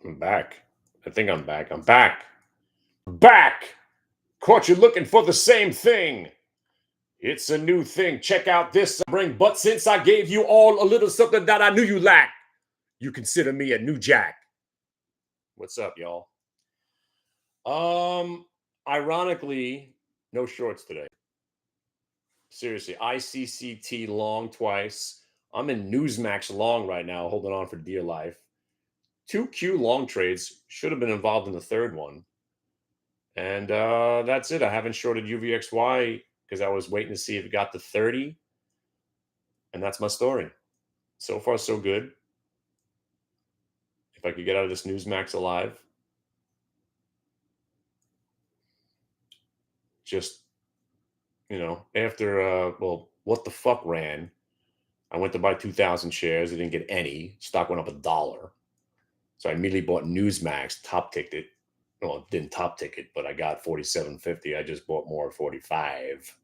I'm back. I think I'm back. I'm back. Back! Caught you looking for the same thing. It's a new thing. Check out this bring. But since I gave you all a little something that I knew you lacked, you consider me a new jack. What's up, y'all? Um, Ironically, no shorts today. Seriously, ICCT long twice. I'm in Newsmax long right now, holding on for dear life. Two Q long trades. Should have been involved in the third one. And that's it. I haven't shorted UVXY because I was waiting to see if it got to 30. And that's my story. So far, so good. If I could get out of this Newsmax alive, just, after, what the fuck ran, I went to buy 2,000 shares. I didn't get any. Stock went up $1. So I immediately bought Newsmax, top ticket. Well, it didn't top ticket, but I got 47.50. I just bought more at 45.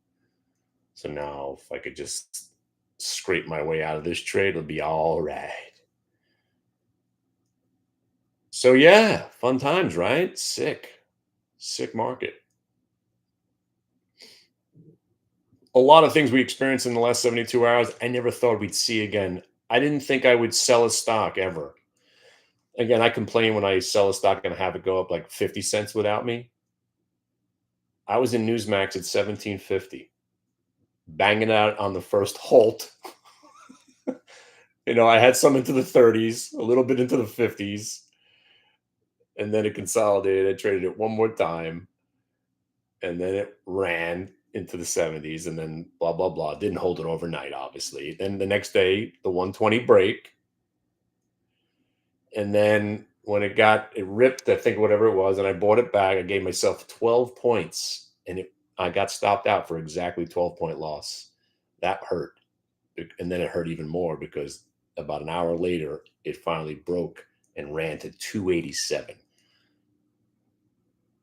So now if I could just scrape my way out of this trade, it'll be all right. So yeah, fun times, right? Sick market. A lot of things we experienced in the last 72 hours, I never thought we'd see again. I didn't think I would sell a stock ever. Again, I complain when I sell a stock and have it go up like 50 cents without me. I was in Newsmax at 17.50, banging out on the first halt. I had some into the 30s, a little bit into the 50s, and then it consolidated. I traded it one more time, and then it ran into the 70s, and then blah blah blah. Didn't hold it overnight, obviously. Then the next day, the 120 break, and then when it ripped, I think whatever it was, and I bought it back. I gave myself 12 points, and I got stopped out for exactly 12-point loss. That hurt, and then it hurt even more because about an hour later, it finally broke and ran to 287.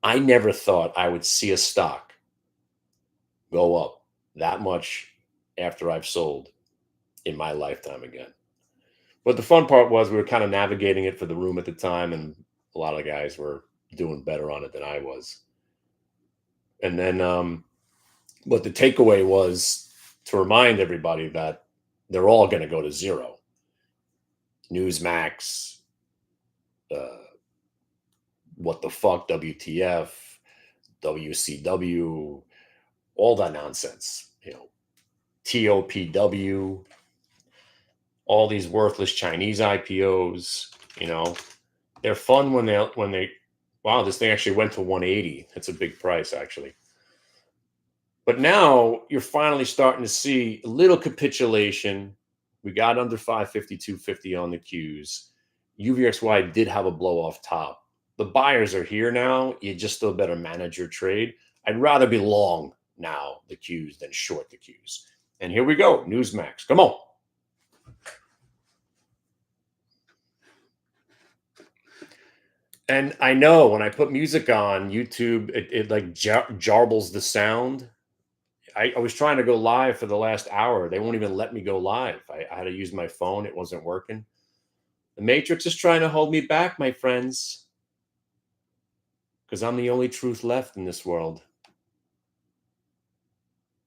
I never thought I would see a stock go up that much after I've sold in my lifetime again. But the fun part was we were kind of navigating it for the room at the time, and a lot of guys were doing better on it than I was. And then, but the takeaway was to remind everybody that they're all going to go to zero. Newsmax, uh, what the fuck, WTF, WCW, all that nonsense, TOPW, all these worthless Chinese IPOs, they're fun when they wow, this thing actually went to 180. That's a big price actually. But now you're finally starting to see a little capitulation. We got under 550, 250 on the Qs. UVXY did have a blow off top. The buyers are here now. You just still better manage your trade. I'd rather be long now the Qs than short the Qs. And here we go. Newsmax. Come on. And I know when I put music on YouTube, it like jarbles the sound. I was trying to go live for the last hour. They won't even let me go live. I had to use my phone. It wasn't working. The Matrix is trying to hold me back, my friends, because I'm the only truth left in this world.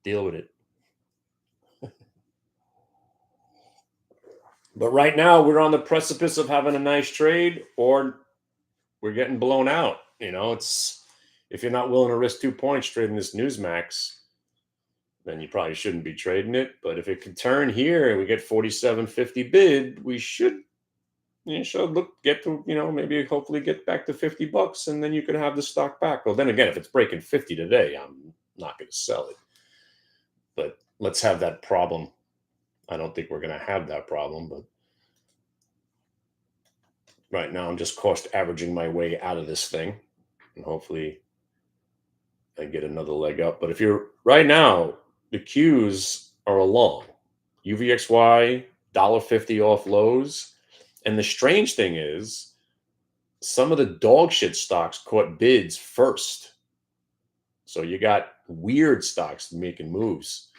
Deal with it. But right now, we're on the precipice of having a nice trade, or we're getting blown out. It's if you're not willing to risk 2 points trading this Newsmax, then you probably shouldn't be trading it. But if it can turn here and we get 47.50 bid, we should get to maybe hopefully get back to $50, and then you could have the stock back. Well, then again, if it's breaking 50 today, I'm not going to sell it. But let's have that problem. I don't think we're going to have that problem, but right now I'm just cost averaging my way out of this thing, and hopefully I get another leg up. But if you're right now, the Qs are along. UVXY $1.50 off lows. And the strange thing is, some of the dog shit stocks caught bids first. So you got weird stocks making moves.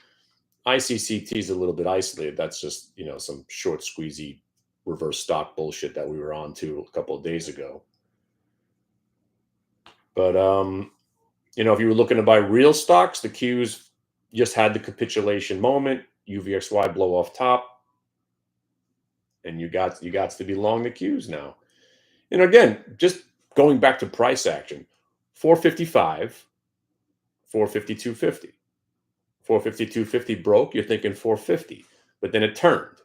ICCT is a little bit isolated. That's just, some short squeezy reverse stock bullshit that we were on to a couple of days ago. But if you were looking to buy real stocks, the Qs just had the capitulation moment. UVXY blow off top, and you got to be long the Qs now. And again, just going back to price action, 455, 452.50. 452.50 broke, you're thinking 450, but then it turned.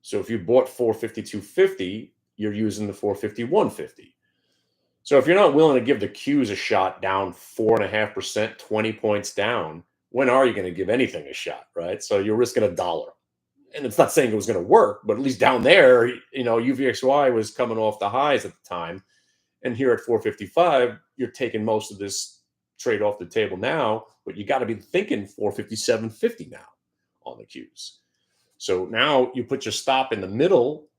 So if you bought 452.50, you're using the 451.50. So if you're not willing to give the Qs a shot down 4.5%, 20 points down, when are you going to give anything a shot, right? So you're risking $1. And it's not saying it was going to work, but at least down there, UVXY was coming off the highs at the time. And here at 455, you're taking most of this trade off the table now, but you got to be thinking 457.50 now on the Qs. So now you put your stop in the middle,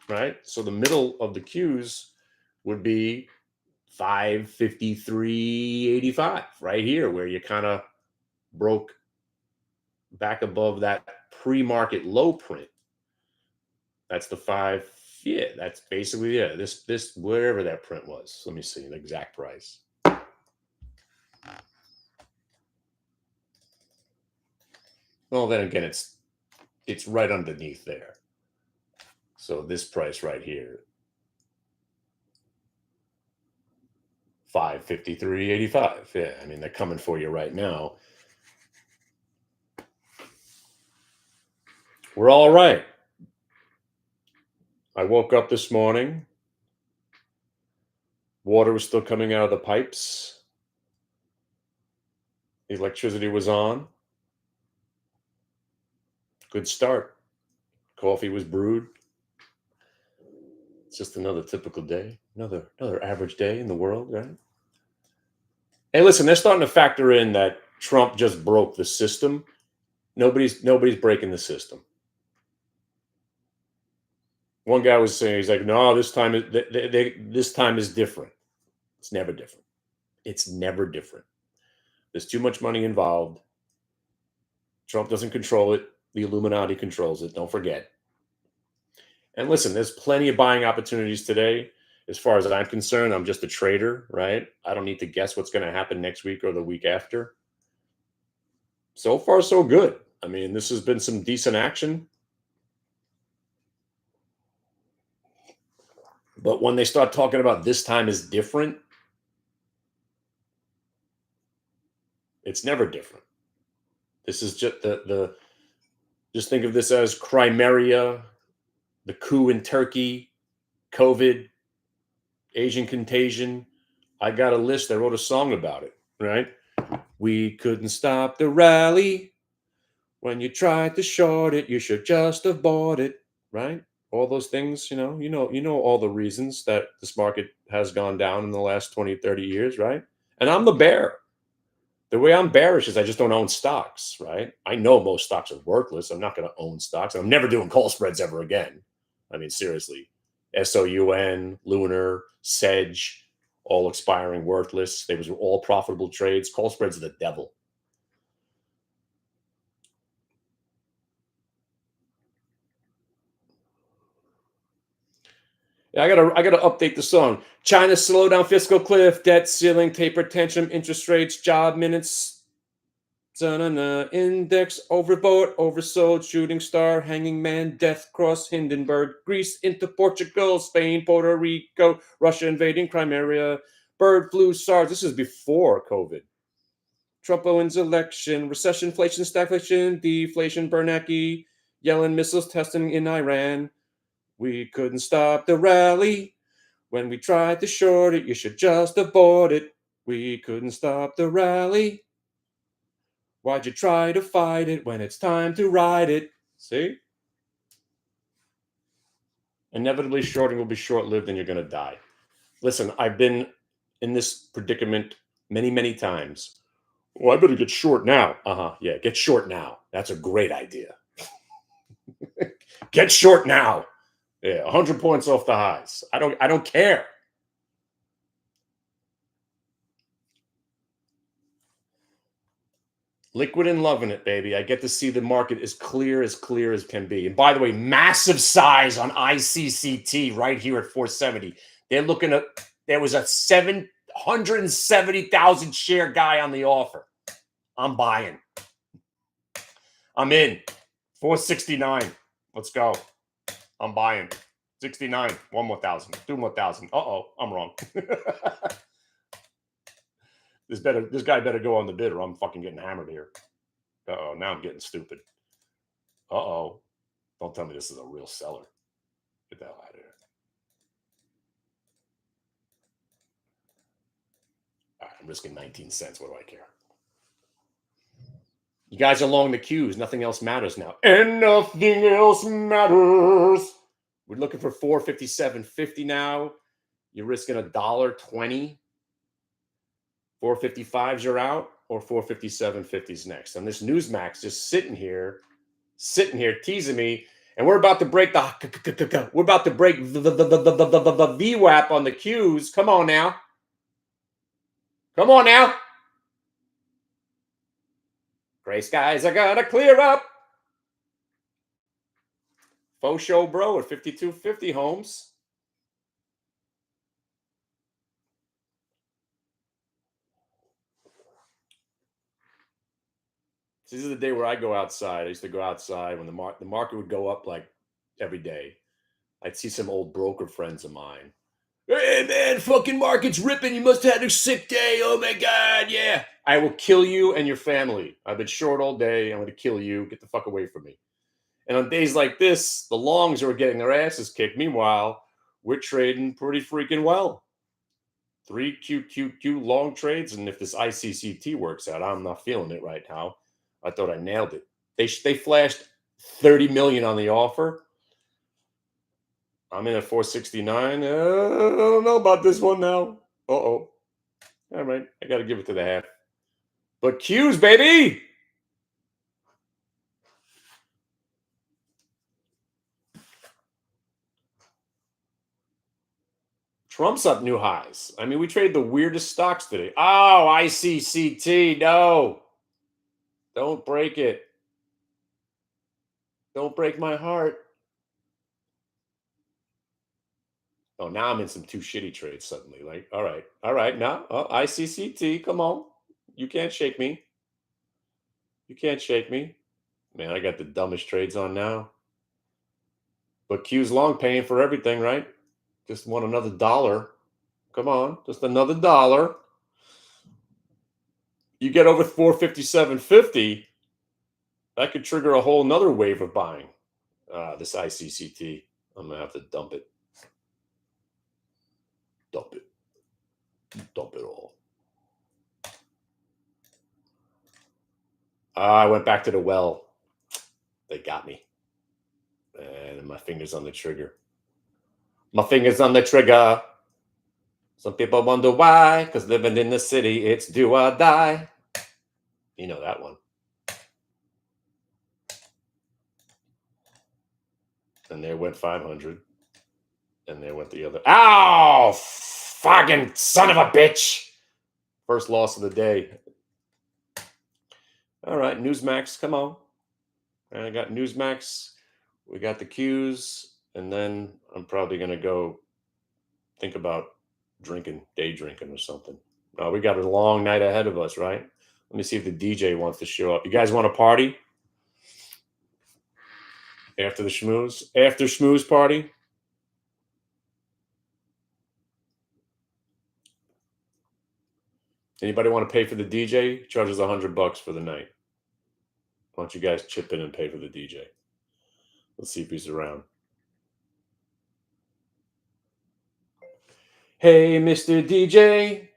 right? So the middle of the Qs would be 553.85 right here, where you kind of broke back above that pre-market low print. That's the 5. Yeah, that's basically this wherever that print was. Let me see an exact price. Well, then again, it's right underneath there. So this price right here, 553.85. Yeah, I mean, they're coming for you right now. We're all right. I woke up this morning. Water was still coming out of the pipes. The electricity was on. Good start. Coffee was brewed. It's just another typical day. Another average day in the world, right? Hey, listen, they're starting to factor in that Trump just broke the system. Nobody's breaking the system. One guy was saying, he's like, no, this time is different. It's never different. It's never different. There's too much money involved. Trump doesn't control it. The Illuminati controls it. Don't forget. And listen, there's plenty of buying opportunities today. As far as I'm concerned, I'm just a trader, right? I don't need to guess what's going to happen next week or the week after. So far, so good. I mean, this has been some decent action. But when they start talking about this time is different, it's never different. This is just just think of this as Crimea, the coup in Turkey, COVID, Asian contagion. I got a list. I wrote a song about it, right? We couldn't stop the rally. When you tried to short it, you should just have bought it, right? All those things, you know all the reasons that this market has gone down in the last 20, 30 years, right? And I'm the bear. The way I'm bearish is I just don't own stocks, right? I know most stocks are worthless. I'm not going to own stocks. I'm never doing call spreads ever again. I mean, seriously. SOUN, Lunar, Sedge, all expiring worthless. They were all profitable trades. Call spreads are the devil. I gotta update the song. China slow down fiscal cliff, debt ceiling, taper tantrum, interest rates, job minutes, index overbought, oversold, shooting star, hanging man, death cross, Hindenburg, Greece into Portugal, Spain, Puerto Rico, Russia invading Crimea, bird flu, SARS. This is before COVID. Trump wins election, recession, inflation, stagflation, deflation, Bernanke, Yellen missiles testing in Iran. We couldn't stop the rally. When we tried to short it, you should just have bought it. We couldn't stop the rally. Why'd you try to fight it when it's time to ride it? See? Inevitably, shorting will be short-lived and you're going to die. Listen, I've been in this predicament many, many times. Well, I better get short now. Yeah, get short now. That's a great idea. Get short now. Yeah, 100 points off the highs. I don't care. Liquid and loving it, baby. I get to see the market as clear as can be. And by the way, massive size on ICCT right here at 470. They're looking at, there was a 770,000 share guy on the offer. I'm buying. I'm in. 469. Let's go. I'm buying. 69. One more thousand. Two more thousand. Uh-oh, I'm wrong. This guy better go on the bid or I'm fucking getting hammered here. Uh-oh, now I'm getting stupid. Uh-oh. Don't tell me this is a real seller. Get the hell out of here. All right, I'm risking 19 cents. What do I care? You guys are long the queues. Nothing else matters now. And nothing else matters. We're looking for 457.50 now. You're risking $1.20. 455s you're out, or 457.50s next. And this Newsmax just sitting here teasing me. And we're about to break the VWAP on the Qs. Come on now. Come on now. Gray skies are gonna clear up. Faux show bro at 52.50 Holmes. This is the day where I go outside. I used to go outside when the market would go up like every day. I'd see some old broker friends of mine. Hey, man, fucking market's ripping. You must have had a sick day. Oh, my God, yeah. I will kill you and your family. I've been short all day. I'm going to kill you. Get the fuck away from me. And on days like this, the longs are getting their asses kicked. Meanwhile, we're trading pretty freaking well. 3 QQQ long trades. And if this ICCT works out, I'm not feeling it right now. I thought I nailed it. They flashed 30 million on the offer. I'm in at 469. I don't know about this one now. Uh-oh. All right. I got to give it to the half. But Q's, baby. Trump's up new highs. I mean, we traded the weirdest stocks today. Oh, ICCT. No. Don't break it. Don't break my heart. Oh, now I'm in some too shitty trades suddenly. Like, all right. Now, ICCT, come on. You can't shake me. You can't shake me. Man, I got the dumbest trades on now. But Q's long paying for everything, right? Just want another dollar. Come on, just another dollar. You get over 457.50, that could trigger a whole nother wave of buying. This ICCT, I'm gonna have to dump it. Dump it. Dump it all. I went back to the well. They got me. And my finger's on the trigger. My finger's on the trigger. Some people wonder why, because living in the city, it's do or die. You know that one. And there went 500. And there went the other. Ow! Fucking son of a bitch. First loss of the day. All right, Newsmax, come on. I got Newsmax. We got the Qs. And then I'm probably going to go think about drinking, day drinking or something. We got a long night ahead of us, right? Let me see if the DJ wants to show up. You guys want to party? After the schmooze? After schmooze party? Anybody want to pay for the DJ? He charges $100 for the night. Why don't you guys chip in and pay for the DJ? Let's see if he's around. Hey, Mr. DJ.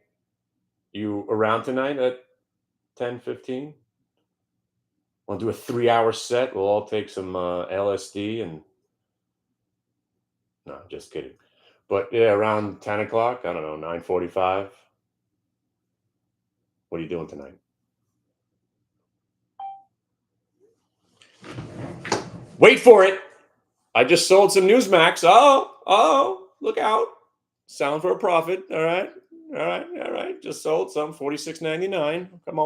You around tonight at 10:15? Want to do a 3-hour set? We'll all take some LSD and... No, just kidding. But yeah, around 10 o'clock, I don't know, 9:45. What are you doing tonight? Wait for it. I just sold some Newsmax. Oh, look out. Selling for a profit. All right. Just sold some, $46.99. Come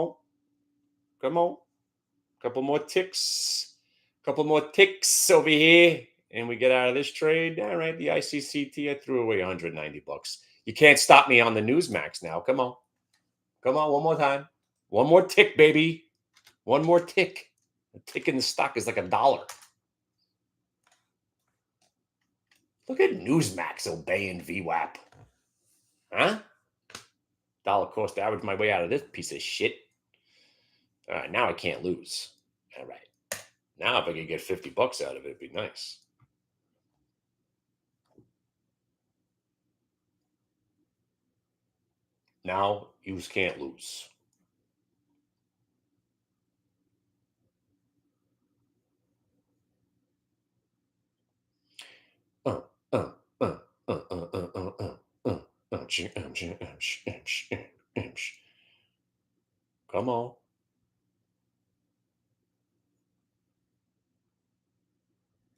on. Couple more ticks. Couple more ticks over here. And we get out of this trade. All right, the ICCT, I threw away 190 bucks. You can't stop me on the Newsmax now. Come on. Come on, one more time. One more tick, baby. One more tick. A tick in the stock is like $1. Look at Newsmax obeying VWAP. Huh? Dollar cost average my way out of this piece of shit. All right, now I can't lose. All right. Now if I could get 50 bucks out of it, it'd be nice. Now you can't lose. Come on.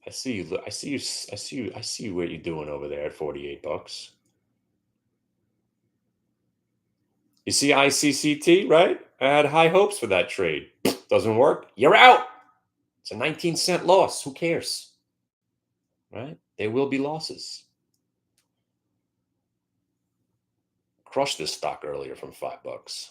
I see you. I see you. I see you. I see what you're doing over there at 48 bucks. You see ICCT, right? I had high hopes for that trade. Doesn't work. You're out. It's a 19-cent loss. Who cares? Right? There will be losses. Crushed this stock earlier from $5.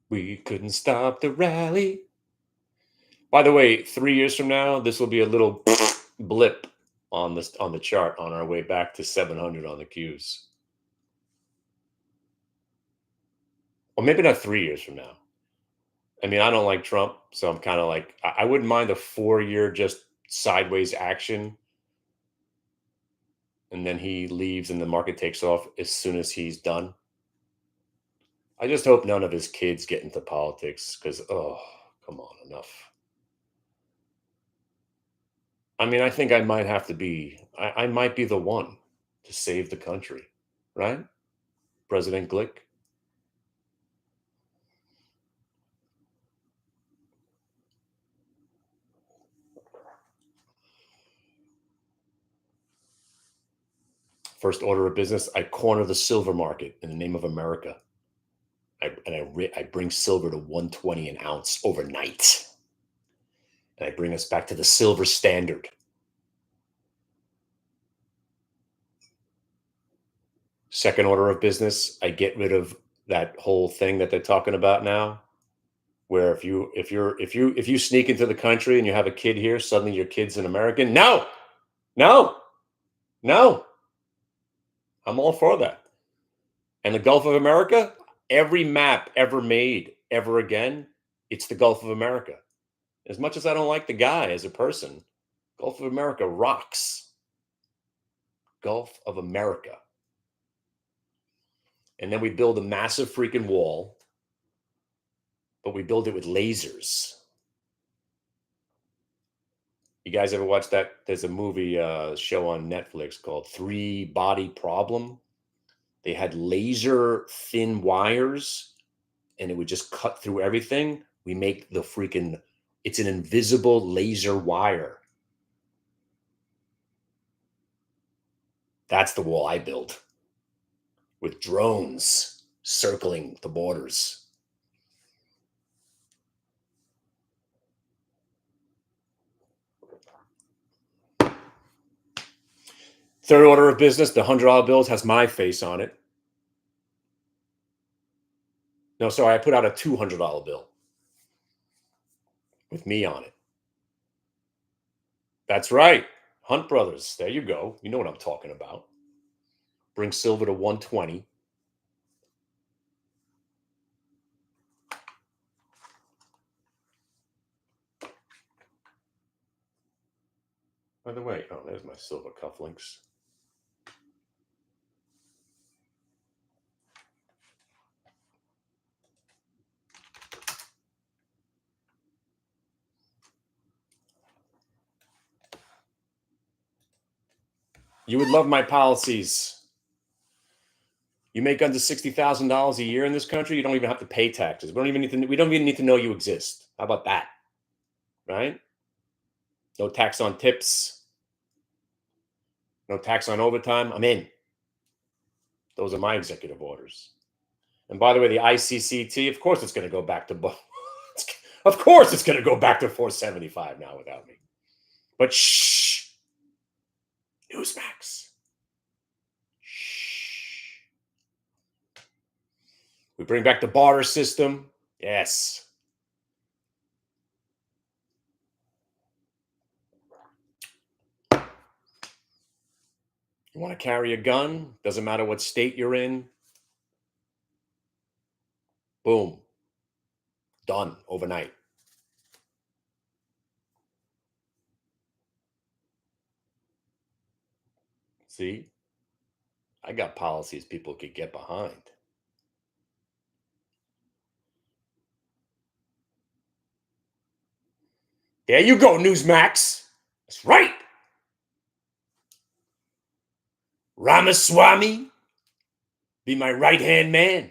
We couldn't stop the rally. By the way, 3 years from now, this will be a little blip on the chart on our way back to 700 on the Qs. Or maybe not 3 years from now. I mean, I don't like Trump, so I'm kind of like, I wouldn't mind a 4-year just sideways action. And then he leaves and the market takes off as soon as he's done. I just hope none of his kids get into politics because, oh, come on, enough. I mean, I think I might have to be, I might be the one to save the country, right? President Glick. First order of business, I corner the silver market in the name of America. I bring silver to 120 an ounce overnight. And I bring us back to the silver standard. Second order of business, I get rid of that whole thing that they're talking about now, where if you sneak into the country and you have a kid here, suddenly your kid's an American. No, no, no. I'm all for that. And the Gulf of America, every map ever made ever again, it's the Gulf of America. As much as I don't like the guy as a person, Gulf of America rocks. Gulf of America. And then we build a massive freaking wall, but we build it with lasers. You guys ever watch that? There's a movie show on Netflix called 3-Body Problem. They had laser thin wires and it would just cut through everything. We make the freaking, it's an invisible laser wire. That's the wall I built with drones circling the borders. Third order of business, the $100 bills has my face on it. No, sorry, I put out a $200 bill with me on it. That's right. Hunt Brothers. There you go. You know what I'm talking about. Bring silver to 120. By the way, oh, there's my silver cufflinks. You would love my policies. You make under $60,000 a year in this country, you don't even have to pay taxes. We don't even need to know you exist. How about that? Right? No tax on tips, no tax on overtime. I'm in. Those are my executive orders. And by the way, the ICCT, of course, it's going to go back to of course, it's going to go back to 475 now without me. But shh, Newsmax. Shh. We bring back the barter system. Yes. You want to carry a gun? Doesn't matter what state you're in. Boom. Done overnight. See? I got policies people could get behind. There you go, Newsmax. That's right. Ramaswamy, be my right-hand man.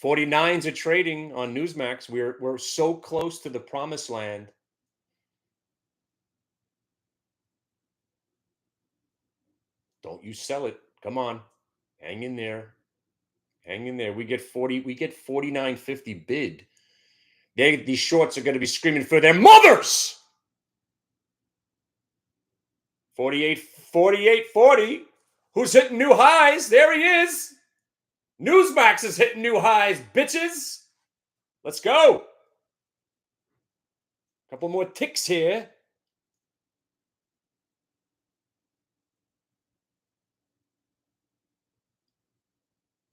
49s are trading on Newsmax. We're so close to the promised land. Don't you sell it. Come on. Hang in there. Hang in there. We get 49.50 bid. These shorts are going to be screaming for their mothers. 48.40. Who's hitting new highs? There he is. Newsmax is hitting new highs, bitches. Let's go. Couple more ticks here.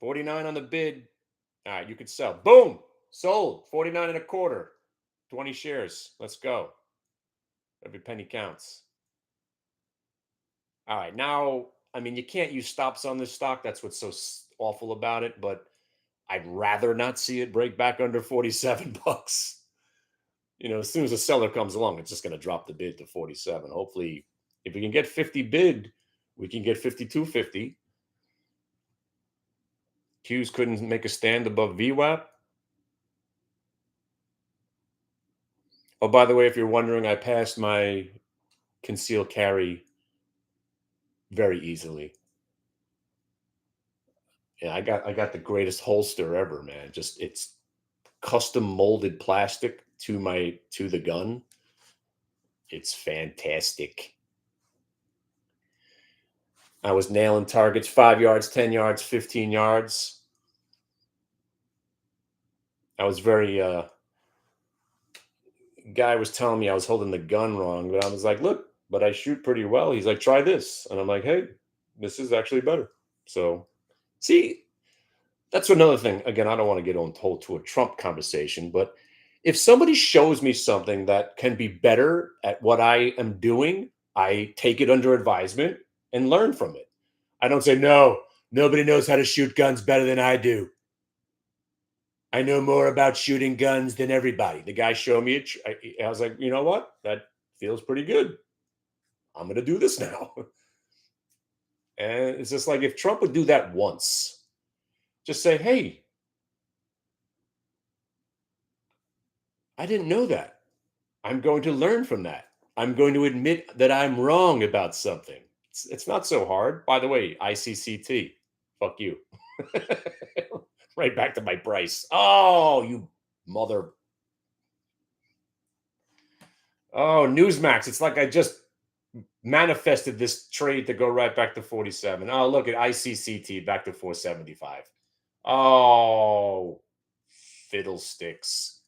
$49 on the bid. All right, you could sell. Boom. Sold. 49.25. 20 shares. Let's go. Every penny counts. All right. Now, I mean, you can't use stops on this stock. That's what's so awful about it. But I'd rather not see it break back under 47 bucks. You know, as soon as a seller comes along, it's just going to drop the bid to 47. Hopefully, if we can get 50 bid, we can get 52.50. Qs couldn't make a stand above VWAP. Oh, by the way, if you're wondering, I passed my concealed carry very easily. Yeah, I got the greatest holster ever, man. Just it's custom molded plastic to the gun. It's fantastic. I was nailing targets 5 yards, 10 yards, 15 yards. I was very guy was telling me I was holding the gun wrong, but I was like, look, but I shoot pretty well. He's like, try this. And I'm like, hey, this is actually better. So see, that's another thing. Again, I don't want to get on told to a Trump conversation, but if somebody shows me something that can be better at what I am doing, I take it under advisement and learn from it. I don't say, no, nobody knows how to shoot guns better than I do. I know more about shooting guns than everybody. The guy showed me it. I was like, you know what? That feels pretty good. I'm going to do this now. And it's just like if Trump would do that once, just say, hey, I didn't know that. I'm going to learn from that. I'm going to admit that I'm wrong about something. It's not so hard. By the way, ICCT, fuck you. Right back to my price. Oh, you mother. Oh, Newsmax. It's like I just manifested this trade to go right back to 47. Oh, look at ICCT back to 475. Oh, fiddlesticks.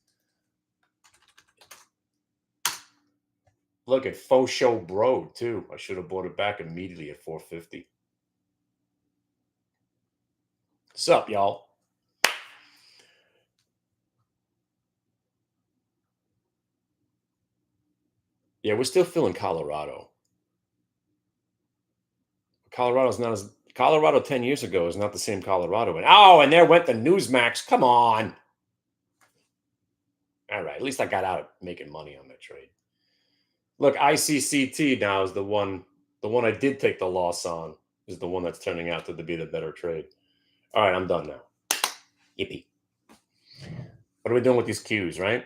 Look at Faux Show Bro, too. I should have bought it back immediately at 450. What's up, y'all? Yeah, we're still feeling Colorado. Colorado 10 years ago is not the same Colorado. And there went the Newsmax. Come on. All right. At least I got out making money on that trade. Look, ICCT now is the one The one I did take the loss on is the one that's turning out to be the better trade. All right, I'm done now. Yippee. What are we doing with these Qs, right?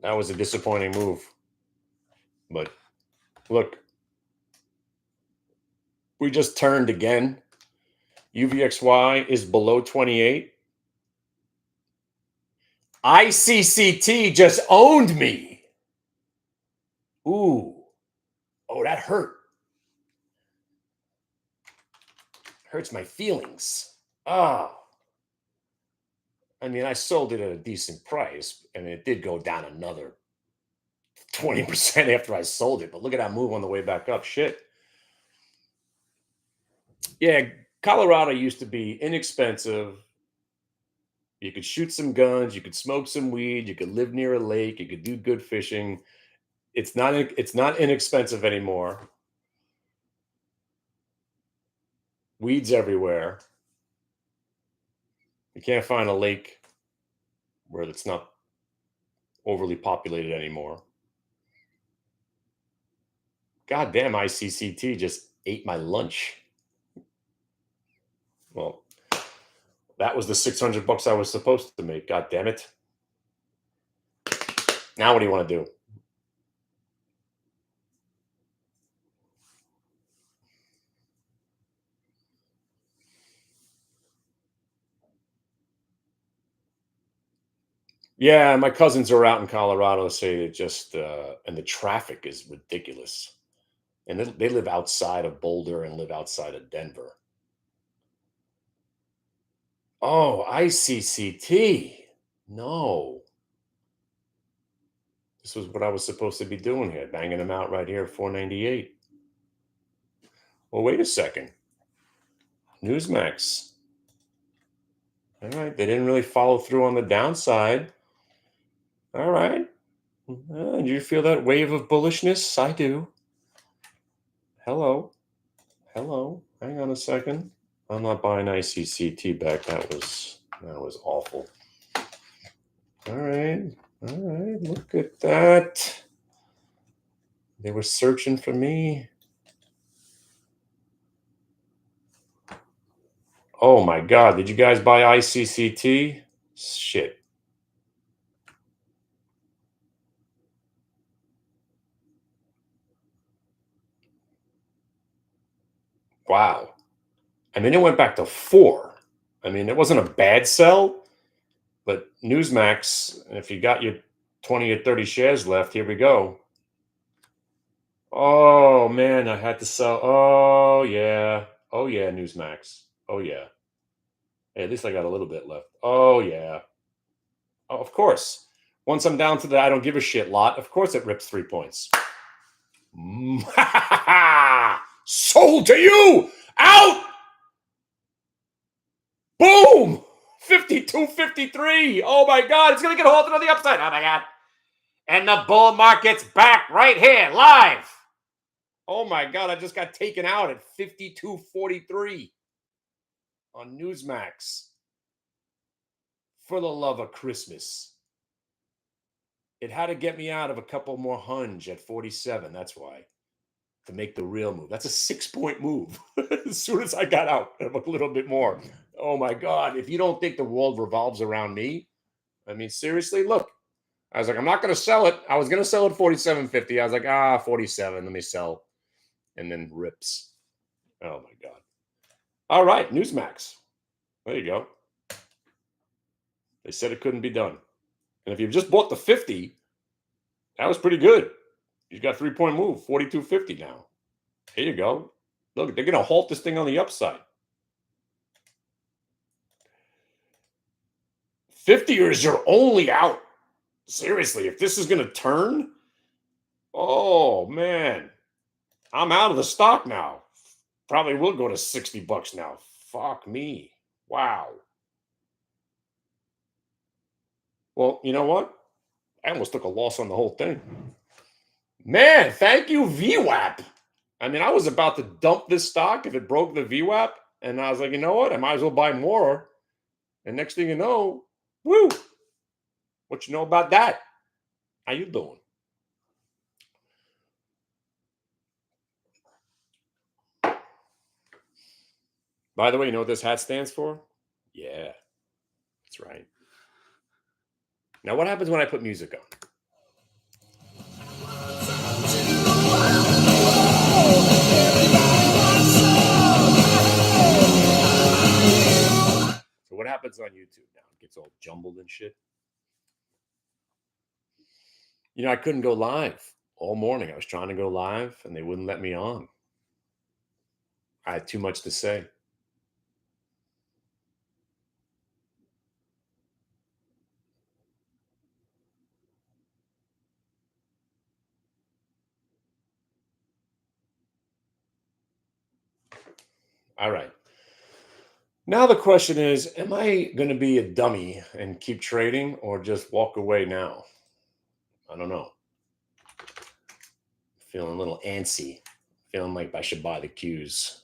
That was a disappointing move. But look, we just turned again. UVXY is below 28. ICCT just owned me. Ooh. Oh, that hurt. Hurts my feelings. Ah. I mean, I sold it at a decent price, and it did go down another 20% after I sold it. But look at that move on the way back up. Shit. Yeah, Colorado used to be inexpensive. You could shoot some guns, you could smoke some weed, you could live near a lake, you could do good fishing. It's not inexpensive anymore. Weeds everywhere. You can't find a lake where it's not overly populated anymore. Goddamn, ICCT just ate my lunch. Well, that was the $600 I was supposed to make. God damn it. Now what do you want to do? Yeah, my cousins are out in Colorado, say it just and the traffic is ridiculous. And they live outside of Boulder and live outside of Denver. Oh, ICCT. No. This was what I was supposed to be doing here, banging them out right here at 498. Well, wait a second. Newsmax. All right, they didn't really follow through on the downside. All right. Do you feel that wave of bullishness? I do. Hello. Hello. Hang on a second. I'm not buying ICCT back. That was awful. All right. All right. Look at that. They were searching for me. Oh my God. Did you guys buy ICCT? Shit. Wow. I mean, it went back to 4. I mean, it wasn't a bad sell, but Newsmax, if you got your 20 or 30 shares left, here we go. Oh man, I had to sell. Oh yeah. Oh yeah, Newsmax. Oh yeah. Hey, at least I got a little bit left. Oh yeah. Oh, of course. Once I'm down to the I don't give a shit lot, of course it rips 3 points. Sold to you! Out! Boom! 52.53. Oh my God, it's gonna get halted on the upside. Oh my God. And the bull market's back right here, live. Oh my God, I just got taken out at 52.43 on Newsmax. For the love of Christmas. It had to get me out of a couple more hunch at 47. That's why. To make the real move. That's a 6-point move. As soon as I got out a little bit more. Oh my God. If you don't think the world revolves around me, I mean, seriously, look. I was like, I'm not going to sell it. I was going to sell it 47.50. I was like, 47. Let me sell. And then rips. Oh my God. All right. Newsmax. There you go. They said it couldn't be done. And if you've just bought the 50, that was pretty good. You got 3-point move, 42.50 now. Here you go. Look, they're going to halt this thing on the upside. 50ers are only out. Seriously, if this is going to turn, oh man, I'm out of the stock now. Probably will go to $60 now. Fuck me. Wow. Well, you know what? I almost took a loss on the whole thing. Man, thank you, VWAP. I mean, I was about to dump this stock if it broke the VWAP, and I was like, you know what? I might as well buy more. And next thing you know, woo! What you know about that? How you doing? By the way, you know what this hat stands for? Yeah, that's right. Now, what happens when I put music on? So what happens on YouTube now? It gets all jumbled and shit. You know, I couldn't go live all morning. I was trying to go live and they wouldn't let me on. I had too much to say. All right. Now the question is, am I going to be a dummy and keep trading or just walk away now? I don't know. Feeling a little antsy. Feeling like I should buy the cues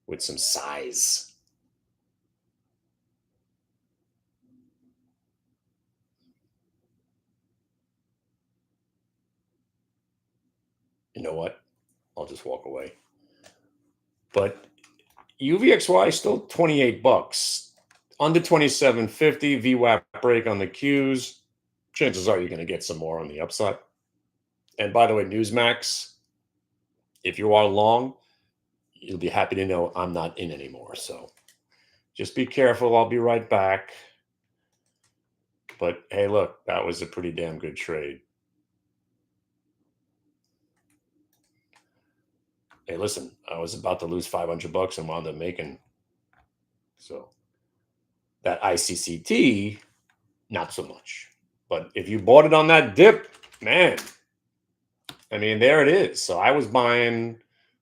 with some size. You know what? I'll just walk away. But UVXY is still 28 bucks. Under 27.50 VWAP break on the cues. Chances are you're going to get some more on the upside. And by the way, Newsmax, if you are long, you'll be happy to know I'm not in anymore. So just be careful. I'll be right back. But hey, look, that was a pretty damn good trade. Hey, listen, I was about to lose 500 bucks and wound up making. So that ICCT, not so much. But if you bought it on that dip, man, I mean, there it is. So I was buying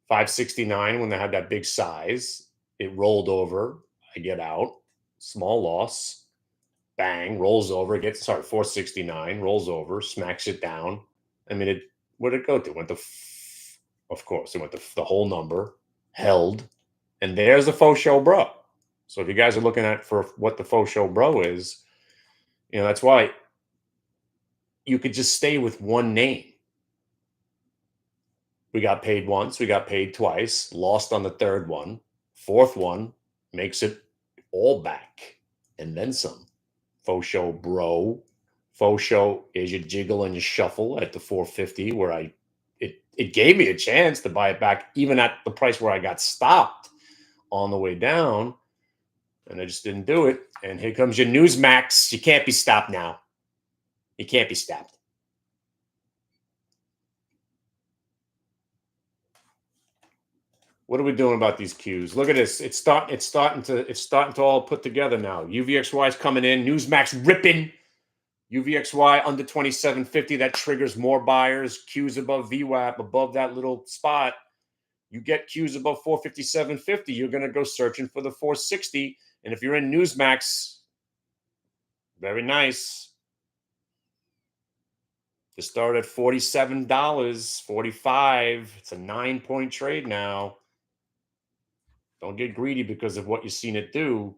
569 when they had that big size. It rolled over. I get out, small loss, bang, rolls over, gets 469, rolls over, smacks it down. I mean, what did it go to? It went to, of course, it went to the whole number, held, and there's the faux show bro. So if you guys are looking at for what the faux show bro is, that's why you could just stay with one name. We got paid once, we got paid twice, lost on the third one, fourth one makes it all back, and then some. Faux show bro. Faux show is you jiggle and you shuffle at the 450 where it gave me a chance to buy it back even at the price where I got stopped on the way down, and I just didn't do it. And here comes your Newsmax. You can't be stopped now. You can't be stopped. What are we doing about these cues? Look at this. It's starting to all put together now. UVXY is coming in. Newsmax ripping. UVXY under 27.50. That triggers more buyers. Cues above VWAP, above that little spot. You get cues above 457.50. You're going to go searching for the 460. And if you're in Newsmax, very nice. To start at $47, $45. It's a 9-point trade now. Don't get greedy because of what you've seen it do.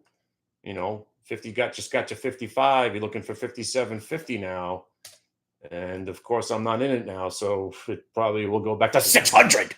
50 just got you 55. You're looking for 57.50 now. And of course, I'm not in it now, so it probably will go back to 600.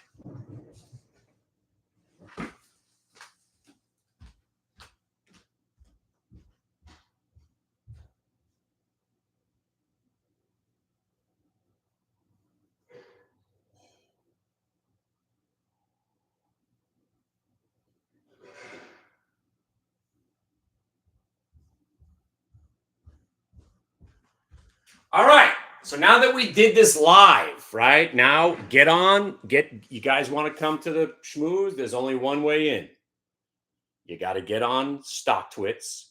All right. So now that we did this live, right? Now you guys want to come to the schmooze? There's only one way in. You got to get on StockTwits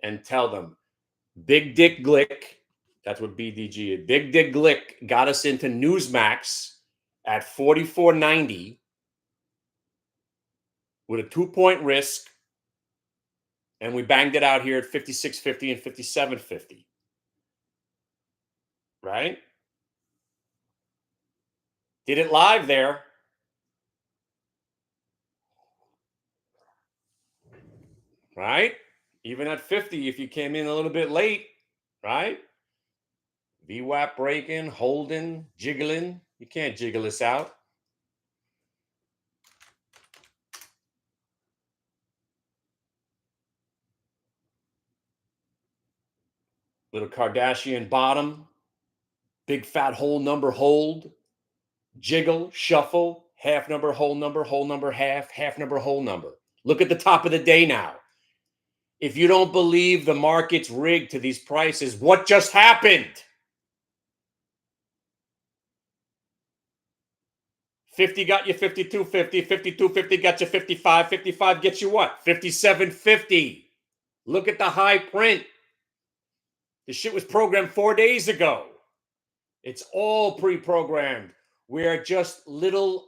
and tell them Big Dick Glick, that's what BDG is. Big Dick Glick got us into Newsmax at 44.90 with a 2-point risk, and we banged it out here at 56.50 and 57.50. Right? Did it live there. Right? Even at 50, if you came in a little bit late, right? VWAP breaking, holding, jiggling. You can't jiggle this out. Little Kardashian bottom, big fat whole number hold, jiggle, shuffle, half number, whole number, half number, whole number. Look at the top of the day now. If you don't believe the market's rigged to these prices, what just happened? 50 got you 52.50, 52.50 got you 55, 55 gets you what? 57.50. Look at the high print. The shit was programmed 4 days ago. It's all pre-programmed. We are just little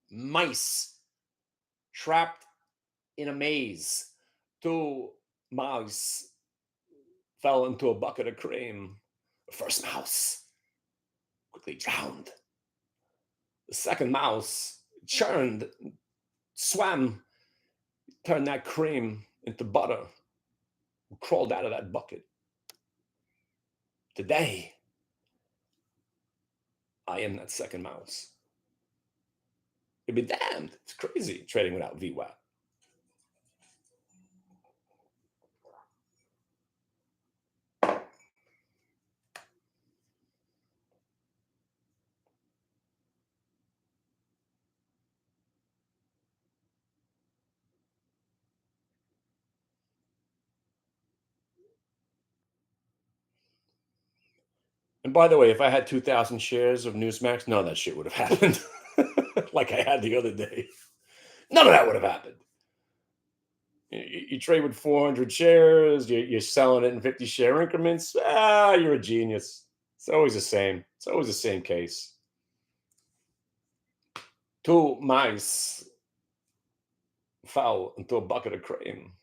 mice trapped in a maze. Two mice fell into a bucket of cream. The first mouse quickly drowned. The second mouse churned, swam, turned that cream into butter, crawled out of that bucket. Today, I am that second mouse. You'd be damned. It's crazy trading without VWAP. And by the way, if I had 2,000 shares of Newsmax, none of that shit would have happened. Like I had the other day. None of that would have happened. You trade with 400 shares, you're selling it in 50 share increments. You're a genius. It's always the same. It's always the same case. Two mice fell into a bucket of cream.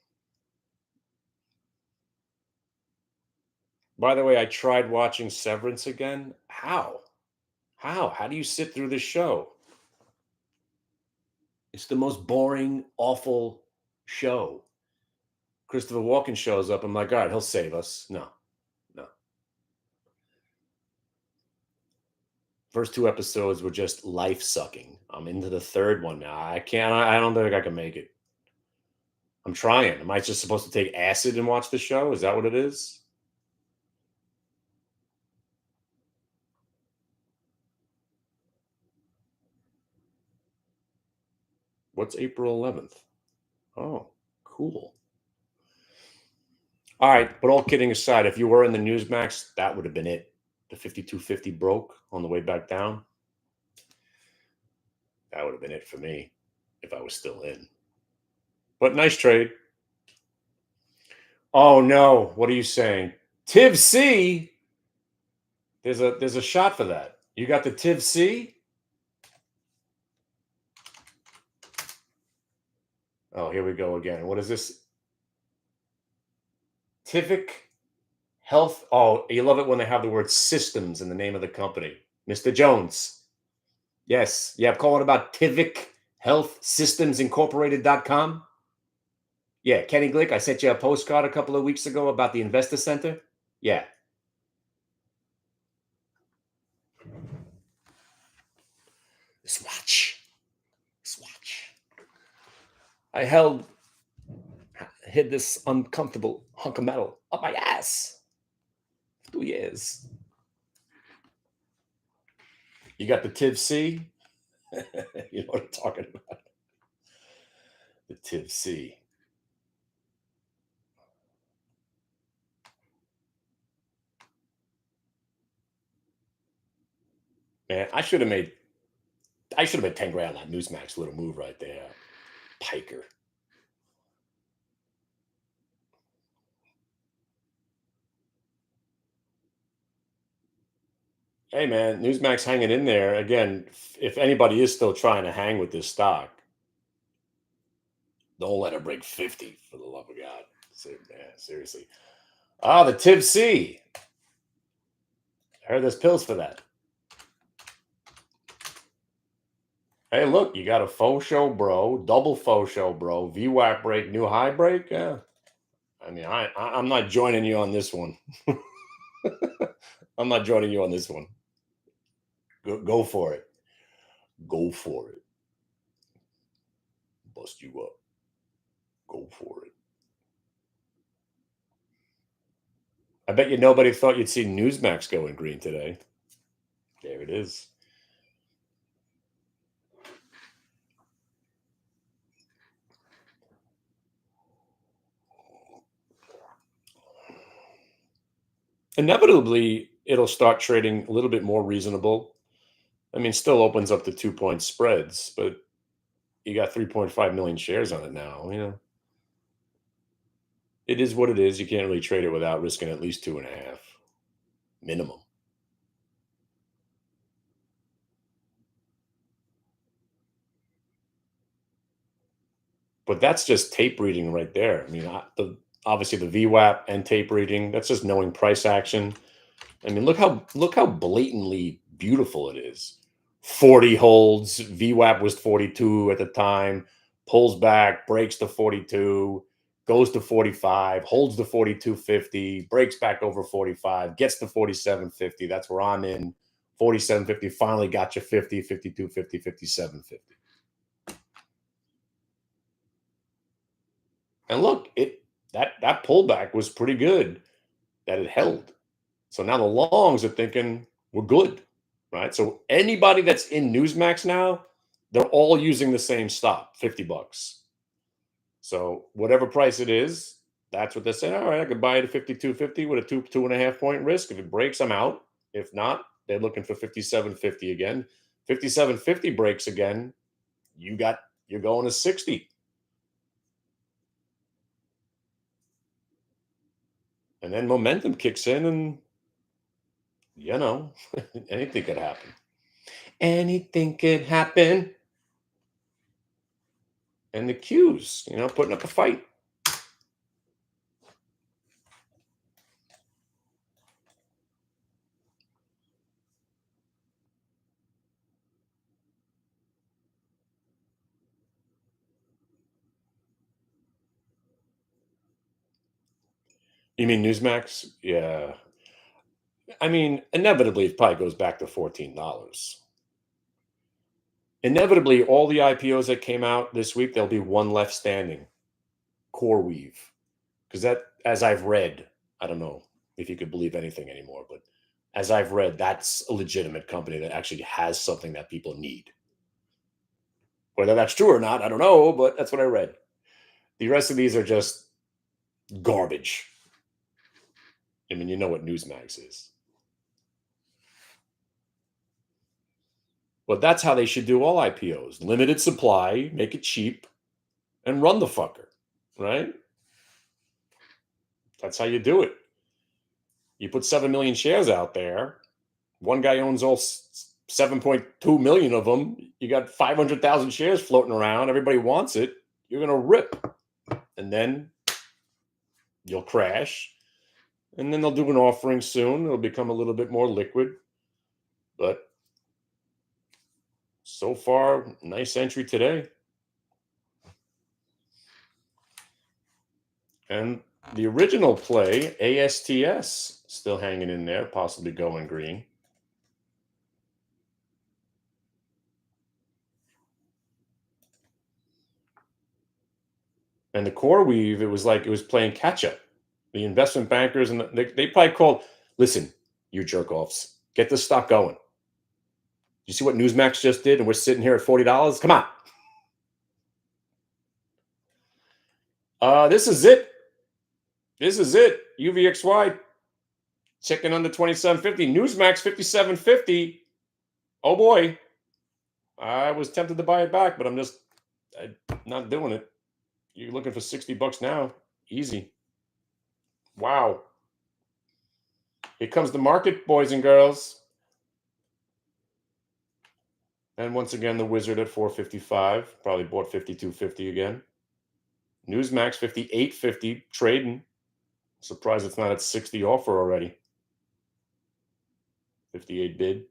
By the way, I tried watching Severance again. How? How do you sit through this show? It's the most boring, awful show. Christopher Walken shows up. I'm like, all right, he'll save us. No. First two episodes were just life sucking. I'm into the third one now. I don't think I can make it. I'm trying. Am I just supposed to take acid and watch the show? Is that what it is? What's April 11th? Oh, cool. All right, but all kidding aside, if you were in the Newsmax, that would have been it. The 52.50 broke on the way back down. That would have been it for me if I was still in. But nice trade. Oh no, what are you saying? Tiv C? There's a shot for that. You got the Tiv C? Oh, here we go again. What is this? Tivic Health. Oh, you love it when they have the word systems in the name of the company. Mr. Jones. Yes. Yeah, I'm calling about Tivic Health Systems Incorporated.com. Yeah, Kenny Glick, I sent you a postcard a couple of weeks ago about the Investor Center. Yeah. This watch. I hid this uncomfortable hunk of metal up my ass for 2 years. You got the Tiv C? You know what I'm talking about. The Tiv C. Man, I should have made 10 grand on that Newsmax little move right there. Piker. Hey man, Newsmax hanging in there. Again, if anybody is still trying to hang with this stock, don't let it break 50 for the love of God. Seriously. The Tiv C. I heard there's pills for that. Hey, look, you got a faux show, bro. Double faux show, bro. VWAP break, new high break. Yeah. I mean, I'm not joining you on this one. I'm not joining you on this one. Go for it. Go for it. Bust you up. Go for it. I bet you nobody thought you'd see Newsmax going green today. There it is. Inevitably, it'll start trading a little bit more reasonable. I mean, still opens up the 2 point spreads, but you got 3.5 million shares on it now. It is what it is. You can't really trade it without risking at least 2.5 minimum. But that's just tape reading right there. I mean, obviously the VWAP and tape reading. That's just knowing price action. I mean, look how blatantly beautiful it is. 40 holds. VWAP was 42 at the time. Pulls back, breaks to 42, goes to 45, holds the 42.50, breaks back over 45, gets to 47.50. That's where I'm in. 47.50 finally got you 50, 52.50, 57.50. And look, that pullback was pretty good that it held. So now the longs are thinking we're good, right? So anybody that's in Newsmax now, they're all using the same stop, $50. So whatever price it is, that's what they're saying. All right, I could buy it at 52.50 with a 2.5 point risk. If it breaks, I'm out. If not, they're looking for 57.50 again. 57.50 breaks again. You're going to 60. And then momentum kicks in and you know, anything could happen. Anything could happen. And the Qs, putting up a fight. You mean Newsmax? Yeah. I mean, inevitably, it probably goes back to $14. Inevitably, all the IPOs that came out this week, there'll be one left standing. CoreWeave. Because as I've read, I don't know if you could believe anything anymore, but as I've read, that's a legitimate company that actually has something that people need. Whether that's true or not, I don't know, but that's what I read. The rest of these are just garbage. I mean, you know what Newsmax is. But that's how they should do all IPOs. Limited supply, make it cheap, and run the fucker, right? That's how you do it. You put 7 million shares out there. One guy owns all 7.2 million of them. You got 500,000 shares floating around. Everybody wants it. You're going to rip. And then you'll crash. And then they'll do an offering soon. It'll become a little bit more liquid. But so far, nice entry today. And the original play, ASTS, still hanging in there, possibly going green. And the CoreWeave, it was playing catch up. The investment bankers and they probably called, listen, you jerk offs, get this stock going. You see what Newsmax just did, and we're sitting here at $40. Come on. This is it. This is it. UVXY checking under 27.50. Newsmax 57.50. Oh boy. I was tempted to buy it back, but I'm not doing it. You're looking for $60 now. Easy. Wow. Here comes the market, boys and girls. And once again, the wizard at 455. Probably bought 52.50 again. Newsmax 58.50 trading. Surprised it's not at 60 offer already. 58 bid.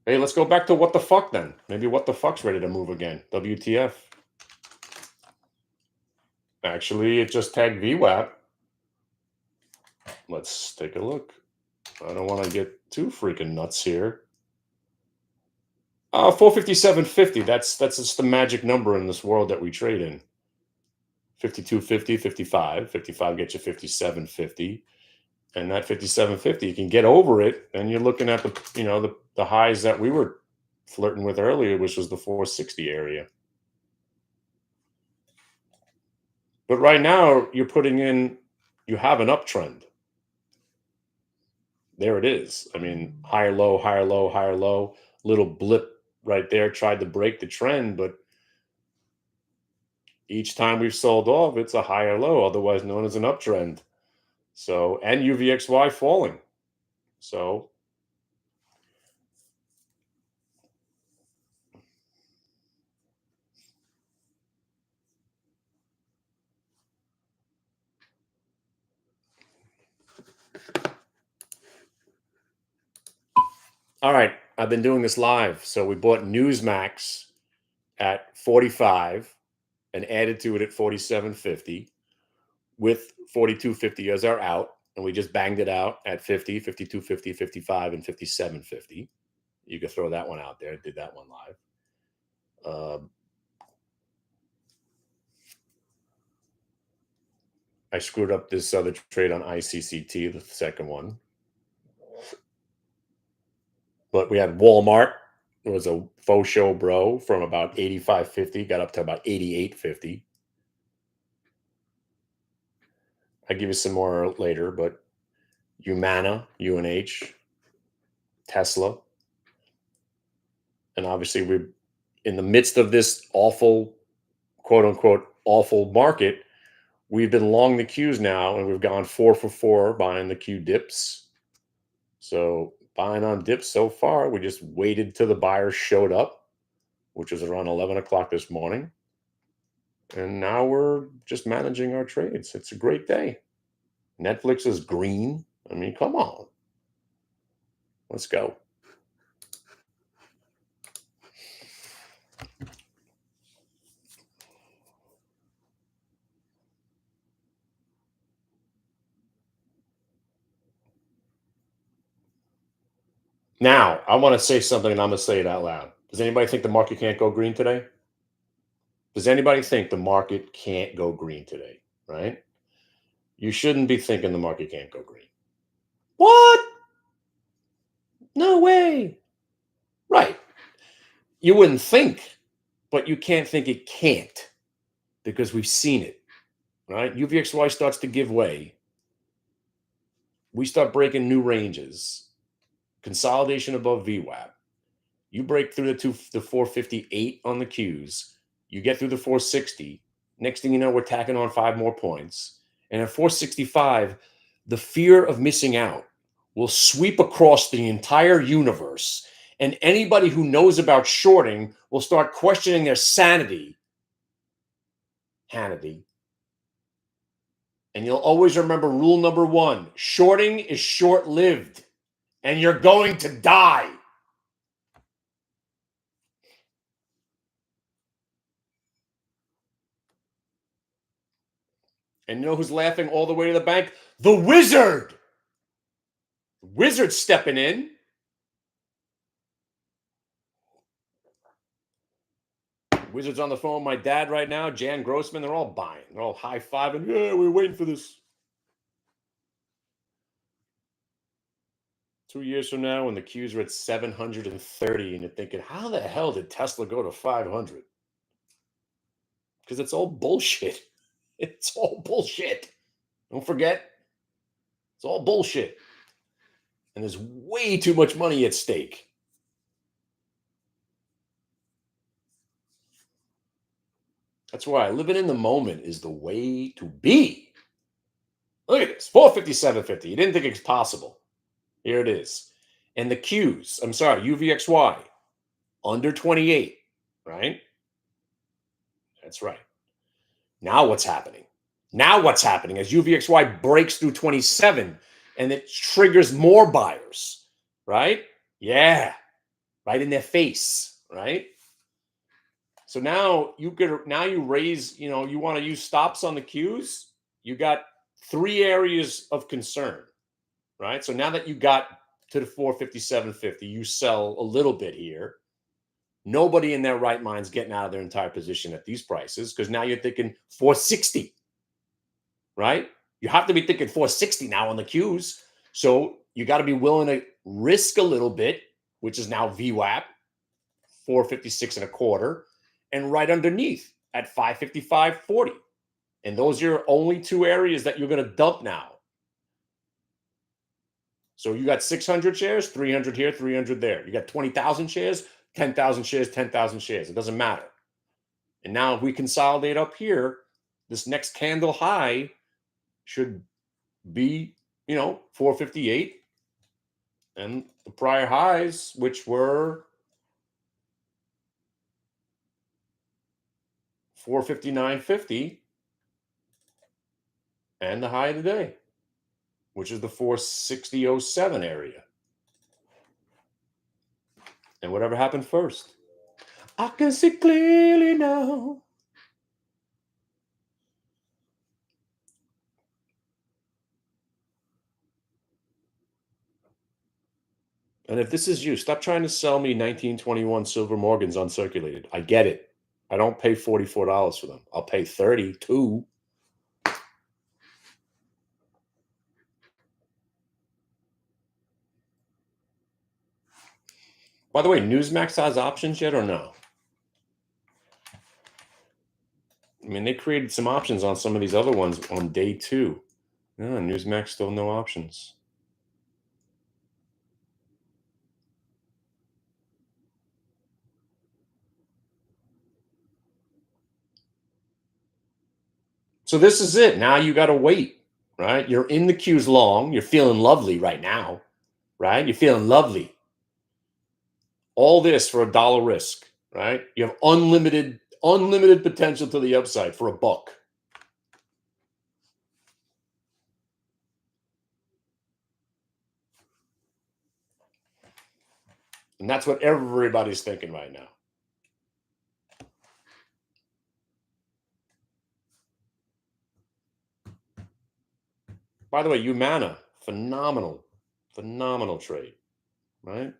Hey, let's go back to what the fuck then. Maybe what the fuck's ready to move again. WTF. Actually, it just tagged VWAP. Let's take a look. I don't want to get too freaking nuts here. 457.50. That's just the magic number in this world that we trade in. 52.50, 55. 55 gets you 57.50. And that 57.50, you can get over it. And you're looking at the highs that we were flirting with earlier, which was the 460 area. But right now, you have an uptrend. There it is. I mean, higher low, higher low, higher low, little blip right there, tried to break the trend, but each time we've sold off, it's a higher low, otherwise known as an uptrend. So, and UVXY falling. So, all right, I've been doing this live. So we bought Newsmax at 45 and added to it at 47.50 with 42.50 as our out. And we just banged it out at 50, 52.50, 55, and 57.50. You could throw that one out there. Did that one live. I screwed up this other trade on ICCT, the second one. But we had Walmart. It was a faux show, bro, from about 85.50, got up to about 88.50. I'll give you some more later, but Humana, UNH, Tesla. And obviously, we're in the midst of this awful, quote unquote, awful market. We've been long the Qs now, and we've gone 4 for 4 buying the Q dips. So buying on dips so far, we just waited till the buyers showed up, which was around 11 o'clock this morning. And now we're just managing our trades. It's a great day. Netflix is green. I mean, come on. Let's go. Now, I want to say something, and I'm going to say it out loud. Does anybody think the market can't go green today? Does anybody think the market can't go green today? Right? You shouldn't be thinking the market can't go green. What? No way. Right. You wouldn't think, but you can't think it can't because we've seen it. Right? UVXY starts to give way. We start breaking new ranges. Consolidation above VWAP. You break through the 458 on the Qs. You get through the 460. Next thing you know, we're tacking on 5 more points. And at 465, the fear of missing out will sweep across the entire universe. And anybody who knows about shorting will start questioning their sanity. Hannity. And you'll always remember rule number 1. Shorting is short-lived. And you're going to die. And you know who's laughing all the way to the bank? The Wizard. The Wizard's stepping in. Wizard's on the phone with my dad right now, Jan Grossman. They're all buying. They're all high-fiving. Yeah, we're waiting for this. 2 years from now, when the Qs are at 730, and you're thinking, how the hell did Tesla go to 500? Because it's all bullshit. It's all bullshit. Don't forget, it's all bullshit. And there's way too much money at stake. That's why living in the moment is the way to be. Look at this, 457.50. You didn't think it was possible. Here it is. And the Qs, I'm sorry, UVXY, under 28, right? That's right. Now what's happening? Now what's happening as UVXY breaks through 27 and it triggers more buyers, right? Yeah, right in their face, right? So now you raise, you want to use stops on the Qs. You got 3 areas of concern, right? So now that you got to the 457.50, you sell a little bit here. Nobody in their right mind's getting out of their entire position at these prices because now you're thinking 460, right? You have to be thinking 460 now on the Qs. So you got to be willing to risk a little bit, which is now VWAP, 456 and a quarter, and right underneath at 555.40. And those are your only two areas that you're going to dump now. So you got 600 shares, 300 here, 300 there. You got 20,000 shares, 10,000 shares, 10,000 shares. It doesn't matter. And now if we consolidate up here, this next candle high should be, 458. And the prior highs, which were 459.50, and the high of the day, which is the 460.07 area. And whatever happened first? I can see clearly now. And if this is you, stop trying to sell me 1921 Silver Morgans uncirculated. I get it. I don't pay $44 for them. I'll pay 32. By the way, Newsmax has options yet or no? I mean, they created some options on some of these other ones on day 2. No, Newsmax still no options. So this is it. Now you got to wait, right? You're in the queues long. You're feeling lovely right now, right? You're feeling lovely. All this for $1 risk, right? You have unlimited potential to the upside for $1. And that's what everybody's thinking right now. By the way, Humana, phenomenal trade, right?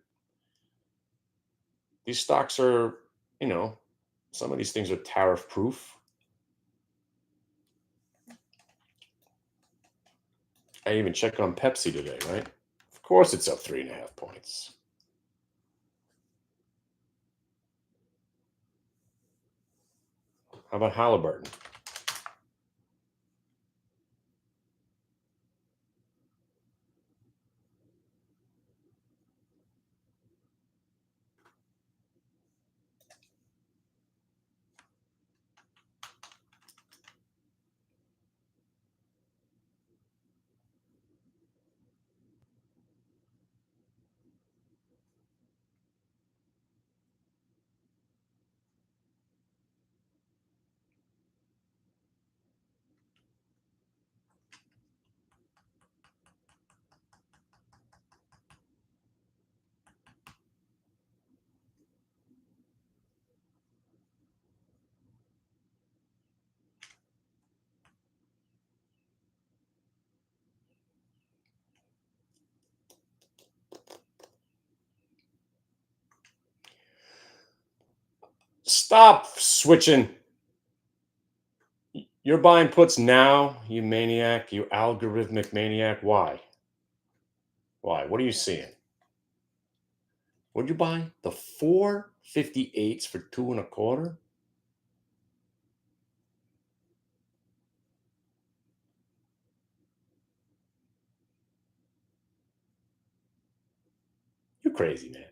These stocks are, some of these things are tariff proof. I even checked on Pepsi today, right? Of course it's up 3.5 points. How about Halliburton? Stop switching. You're buying puts now, you maniac, you algorithmic maniac. Why? Why? What are you seeing? What'd you buy? The 458s for 2.25? You crazy, man.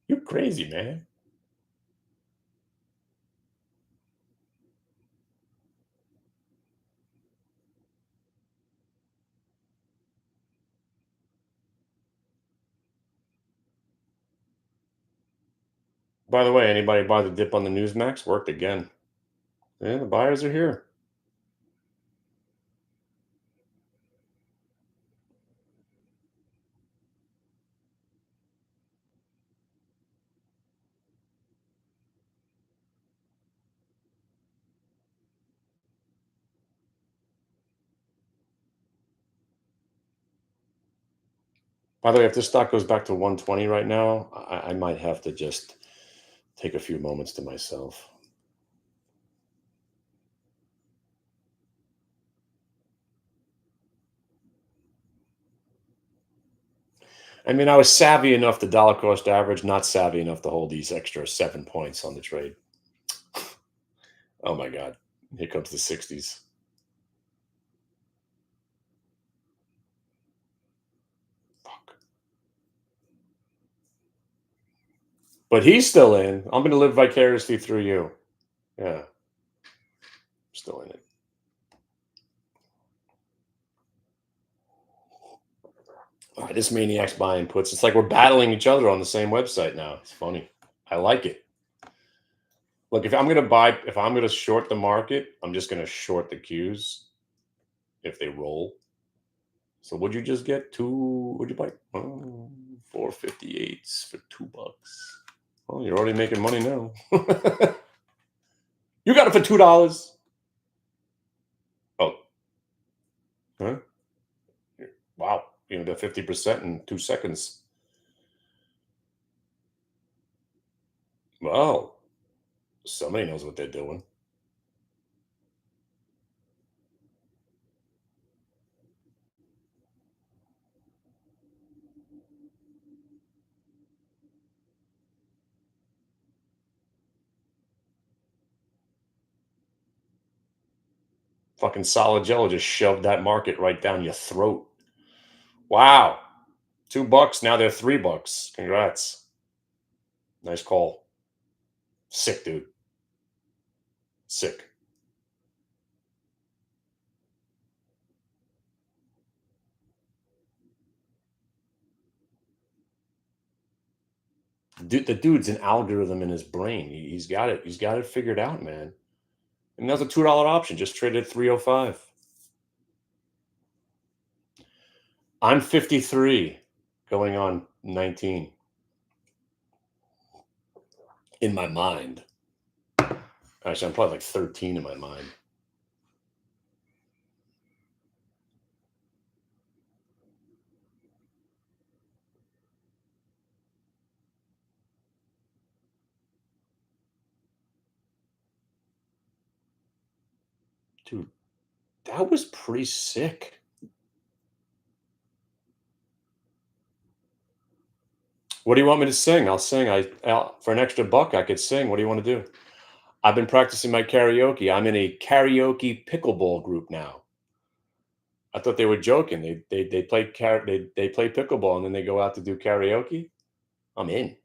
You're crazy, man. By the way, anybody buy the dip on the Newsmax? Worked again. Yeah, the buyers are here. By the way, if this stock goes back to 120 right now, I might have to just take a few moments to myself. I mean, I was savvy enough to dollar cost average, not savvy enough to hold these extra 7 points on the trade. Oh my God. Here comes the 60s. Fuck. But he's still in. I'm going to live vicariously through you. Yeah, still in it. All right, this maniac's buying puts. It's like we're battling each other on the same website now. It's funny. I like it. Look, if I'm gonna short the market, I'm just gonna short the cues if they roll. So would you just get two? Would you buy 458s for $2? Well, you're already making money now. You got it for $2. Oh, huh? Wow! You know the 50% in 2 seconds. Wow! Somebody knows what they're doing. Fucking solid Jello just shoved that market right down your throat. Wow! $2. Now they're $3. Congrats. Nice call. Sick, dude. Sick. The dude's an algorithm in his brain. He's got it. He's got it figured out, man. And that's a $2 option. Just traded 305. I'm 53, going on 19 in my mind. Actually, I'm probably like 13 in my mind. Dude, that was pretty sick. What do you want me to sing? I'll sing. For an extra buck, I could sing. What do you want to do? I've been practicing my karaoke. I'm in a karaoke pickleball group now. I thought they were joking. They play pickleball and then they go out to do karaoke. I'm in.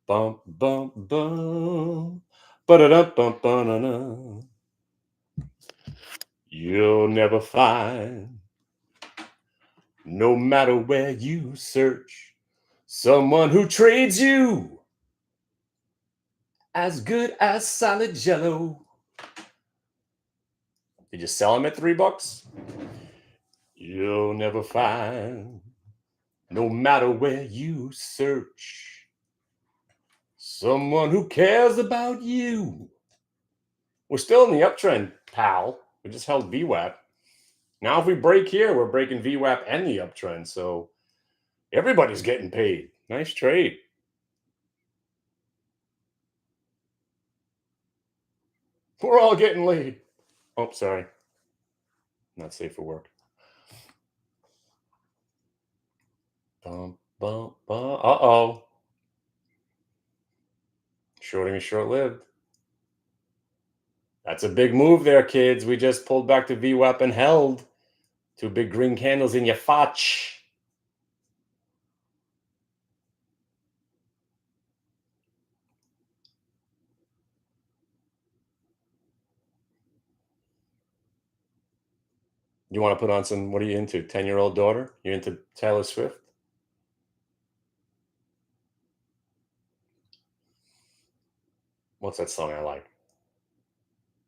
Bum bum bum. Ba-da-dum, bum, ba-da-dum. You'll never find, no matter where you search, someone who trades you as good as solid jello. Did you sell him at $3? You'll never find, no matter where you search, someone who cares about you. We're still in the uptrend, pal. We just held VWAP. Now, if we break here, we're breaking VWAP and the uptrend. So everybody's getting paid. Nice trade. We're all getting laid. Oh, sorry. Not safe for work. Bum, bum, bum. Uh-oh. Shorting is short-lived. That's a big move there, kids. We just pulled back to VWAP and held. Two big green candles in your fotch. You want to put on some, what are you into? 10-year-old daughter? You into Taylor Swift? What's that song I like?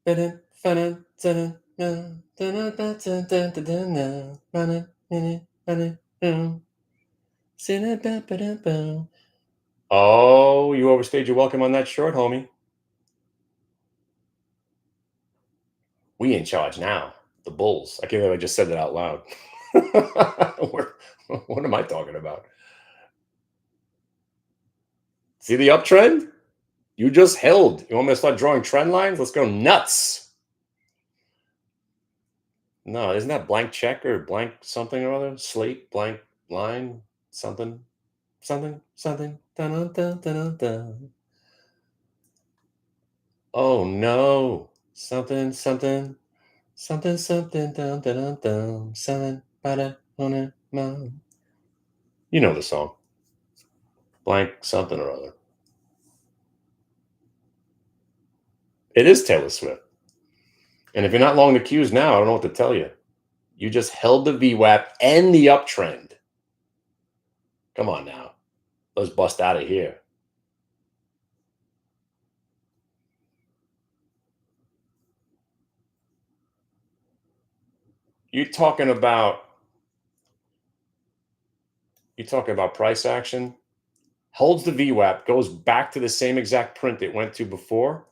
Oh, you overstayed your welcome on that short, homie. We in charge now. The Bulls. I can't believe I just said that out loud. What am I talking about? See the uptrend? You just held. You want me to start drawing trend lines? Let's go nuts. No, isn't that blank check or blank something or other? Slate, blank line, something, something, something. Dun, dun, dun, dun, dun. Oh no. Something, something, something, something, dun, dun, dun, dun, something, ba-da, on it, you know the song. Blank something or other. It is Taylor Swift. And if you're not long the cues now, I don't know what to tell you. You just held the VWAP and the uptrend. Come on now. Let's bust out of here. You talking about price action? Holds the VWAP, goes back to the same exact print it went to before.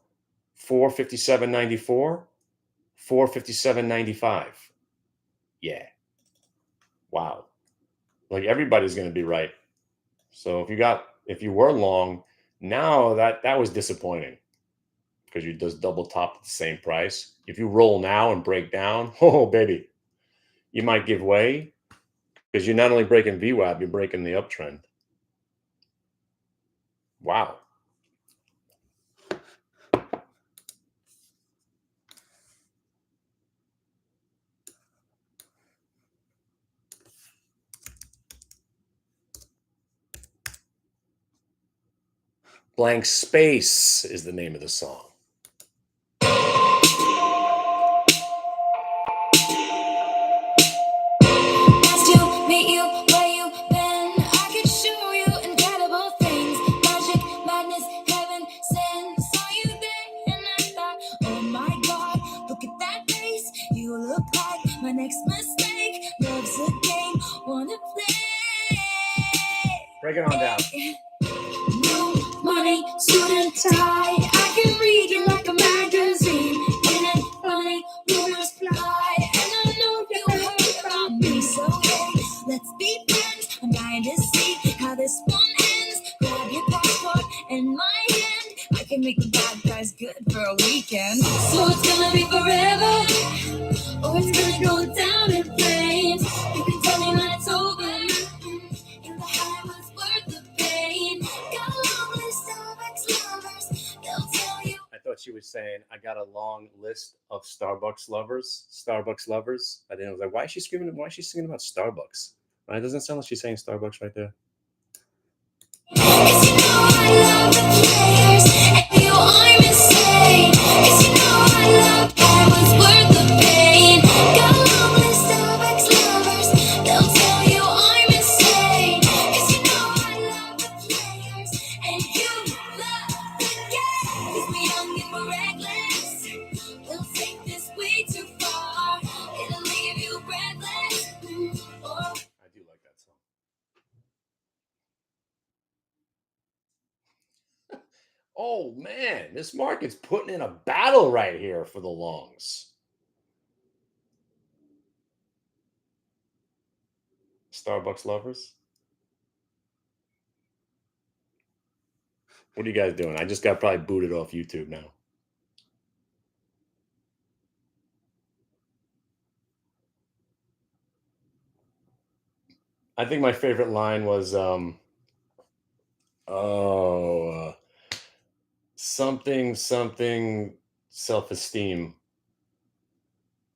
457.94, 457.95. Yeah. Wow. Like everybody's going to be right. So if you were long, now that was disappointing because you just double top at the same price. If you roll now and break down, oh baby, you might give way because you're not only breaking VWAP, you're breaking the uptrend. Wow. Blank Space is the name of the song. Nice to meet you where you been. I could show you incredible things. Magic, madness, heaven sent. Saw you there and I thought, oh my god, look at that face. You look like my next mistake. Love's a game, wanna play. Break it on down. New money, suit and tie. I can read you like a magazine. In it, funny, rumors fly. And I know you heard about me, so hey, let's be friends. I'm dying to see how this one ends. Grab your passport in my hand. I can make the bad guys good for a weekend. So it's gonna be forever, or it's gonna go down in flames. You can tell me when it's over. In the high was worth the pain. Got a long list of ex-lovers. They'll tell you. I thought she was saying, I got a long list of Starbucks lovers. Starbucks lovers. I didn't. I was like, why is she screaming? Why is she singing about Starbucks? Right? It doesn't sound like she's saying Starbucks right there. 'Cause you know I love the players, and you I'm insane. 'Cause you know I love that was worth the pain. Got a long list of ex-lovers. They'll tell you I'm insane. 'Cause you know I love the players, and you love the game. 'Cause we young and we're reckless. We'll take this way too far. It'll leave you breathless. Or I do like that song. Oh man, this market's putting in a battle right here for the longs. Starbucks lovers. What are you guys doing? I just got probably booted off YouTube now. I think my favorite line was oh something something self-esteem.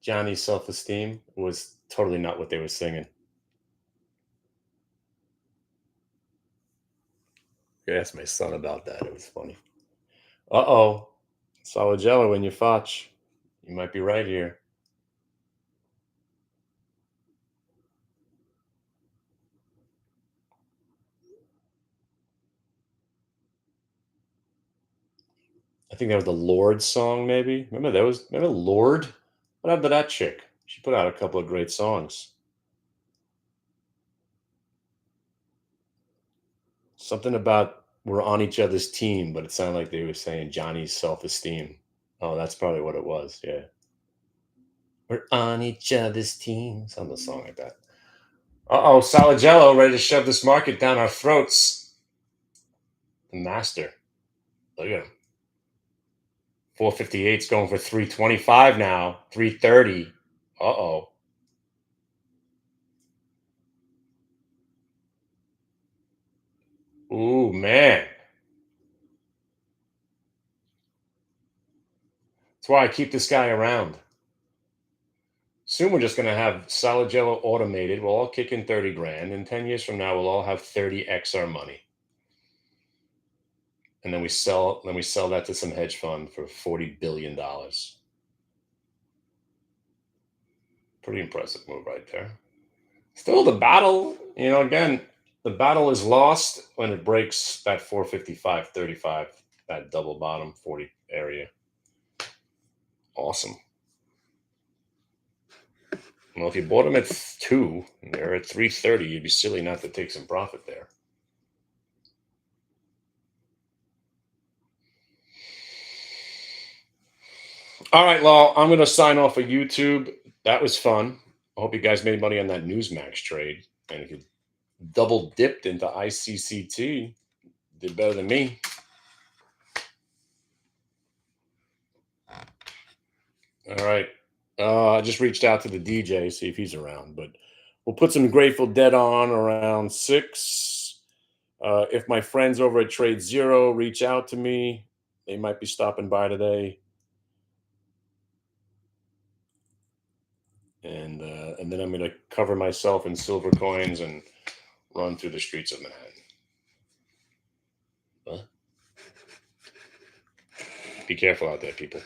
Johnny's self-esteem was totally not what they were singing. I asked my son about that. It was funny. Uh-oh. Solid jello in your fotch. You might be right here. I think that was the Lord song, maybe. Remember Lord? What happened to that chick? She put out a couple of great songs. Something about we're on each other's team, but it sounded like they were saying Johnny's self-esteem. Oh, that's probably what it was. Yeah. We're on each other's team. Some song like that. Uh-oh, Salagello ready to shove this market down our throats. The master. Look at him. 458's going for 325 now. 330. Uh-oh. Ooh, man. That's why I keep this guy around. Soon we're just going to have Salagello automated. We'll all kick in 30 grand. And 10 years from now, we'll all have 30x our money. And then we sell that to some hedge fund for $40 billion. Pretty impressive move right there. Still the battle, again, the battle is lost when it breaks that 455.35, that double bottom 40 area. Awesome. Well, if you bought them at 2 and they're at 330, you'd be silly not to take some profit there. All right, Law, I'm going to sign off of YouTube. That was fun. I hope you guys made money on that Newsmax trade. And if you double dipped into ICCT, did better than me. All right. I just reached out to the DJ, see if he's around, but we'll put some Grateful Dead on around 6. If my friends over at Trade Zero reach out to me, they might be stopping by today. And then I'm going to cover myself in silver coins and run through the streets of Manhattan. Huh? Be careful out there, people.